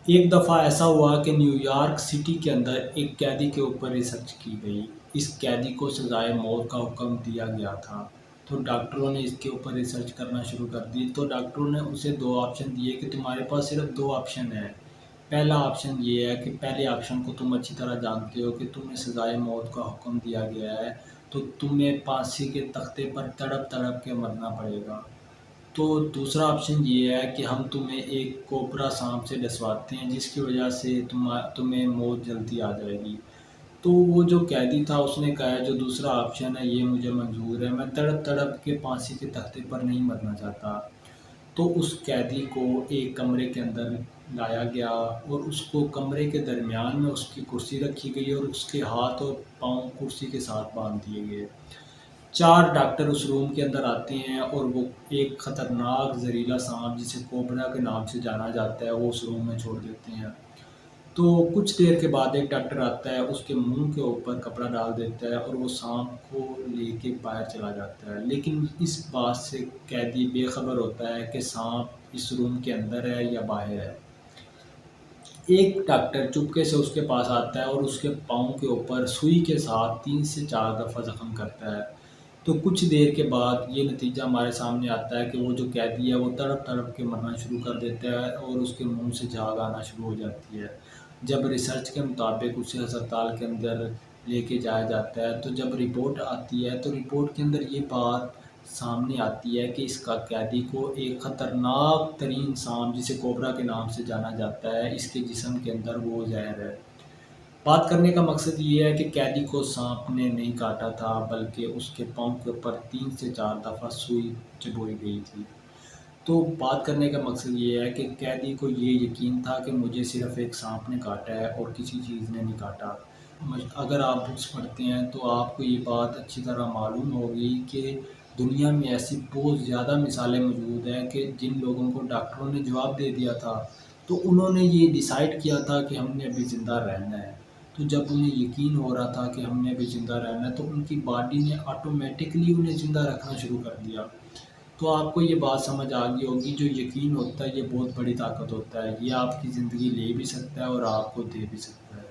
ایک دفعہ ایسا ہوا کہ نیو یارک سٹی کے اندر ایک قیدی کے اوپر ریسرچ کی گئی۔ اس قیدی کو سزائے موت کا حکم دیا گیا تھا، تو ڈاکٹروں نے اس کے اوپر ریسرچ کرنا شروع کر دی۔ تو ڈاکٹروں نے اسے دو آپشن دیے کہ تمہارے پاس صرف دو آپشن ہیں۔ پہلا آپشن یہ ہے کہ پہلے آپشن کو تم اچھی طرح جانتے ہو کہ تمہیں سزائے موت کا حکم دیا گیا ہے، تو تمہیں پھانسی کے تختے پر تڑپ تڑپ کے مرنا پڑے گا۔ تو دوسرا آپشن یہ ہے کہ ہم تمہیں ایک کوبرا سانپ سے ڈسواتے ہیں، جس کی وجہ سے تمہیں موت جلدی آ جائے گی۔ تو وہ جو قیدی تھا اس نے کہا جو دوسرا آپشن ہے یہ مجھے منظور ہے، میں تڑپ تڑپ کے پھانسی کے تختے پر نہیں مرنا چاہتا۔ تو اس قیدی کو ایک کمرے کے اندر لایا گیا اور اس کو کمرے کے درمیان میں اس کی کرسی رکھی گئی اور اس کے ہاتھ اور پاؤں کرسی کے ساتھ باندھ دیے گئے۔ چار ڈاکٹر اس روم کے اندر آتے ہیں اور وہ ایک خطرناک زہریلا سانپ جسے کوبرا کے نام سے جانا جاتا ہے وہ اس روم میں چھوڑ دیتے ہیں۔ تو کچھ دیر کے بعد ایک ڈاکٹر آتا ہے، اس کے منہ کے اوپر کپڑا ڈال دیتا ہے اور وہ سانپ کو لے کے باہر چلا جاتا ہے، لیکن اس بات سے قیدی بے خبر ہوتا ہے کہ سانپ اس روم کے اندر ہے یا باہر ہے۔ ایک ڈاکٹر چپکے سے اس کے پاس آتا ہے اور اس کے پاؤں کے اوپر سوئی کے ساتھ 3 سے 4 دفعہ زخم کرتا ہے۔ تو کچھ دیر کے بعد یہ نتیجہ ہمارے سامنے آتا ہے کہ وہ جو قیدی ہے وہ تڑپ تڑپ کے مرنا شروع کر دیتا ہے اور اس کے منہ سے جھاگ آنا شروع ہو جاتی ہے۔ جب ریسرچ کے مطابق اسے ہسپتال کے اندر لے کے جایا جاتا ہے تو جب رپورٹ آتی ہے تو رپورٹ کے اندر یہ بات سامنے آتی ہے کہ اس کا قیدی کو ایک خطرناک ترین سانپ جسے کوبرا کے نام سے جانا جاتا ہے اس کے جسم کے اندر وہ زہر ہے۔ بات کرنے کا مقصد یہ ہے کہ قیدی کو سانپ نے نہیں کاٹا تھا بلکہ اس کے پاؤں کے اوپر 3 سے 4 دفعہ سوئی چبھوئی گئی تھی۔ تو بات کرنے کا مقصد یہ ہے کہ قیدی کو یہ یقین تھا کہ مجھے صرف ایک سانپ نے کاٹا ہے اور کسی چیز نے نہیں کاٹا۔ اگر آپ بکس پڑھتے ہیں تو آپ کو یہ بات اچھی طرح معلوم ہوگی کہ دنیا میں ایسی بہت زیادہ مثالیں موجود ہیں کہ جن لوگوں کو ڈاکٹروں نے جواب دے دیا تھا تو انہوں نے یہ ڈیسائیڈ کیا تھا کہ ہم نے ابھی زندہ رہنا ہے۔ تو جب انہیں یقین ہو رہا تھا کہ ہم نے ابھی زندہ رہنا ہے تو ان کی باڈی نے آٹومیٹکلی انہیں زندہ رکھنا شروع کر دیا۔ تو آپ کو یہ بات سمجھ آ گئی ہوگی جو یقین ہوتا ہے یہ بہت بڑی طاقت ہوتا ہے، یہ آپ کی زندگی لے بھی سکتا ہے اور آپ کو دے بھی سکتا ہے۔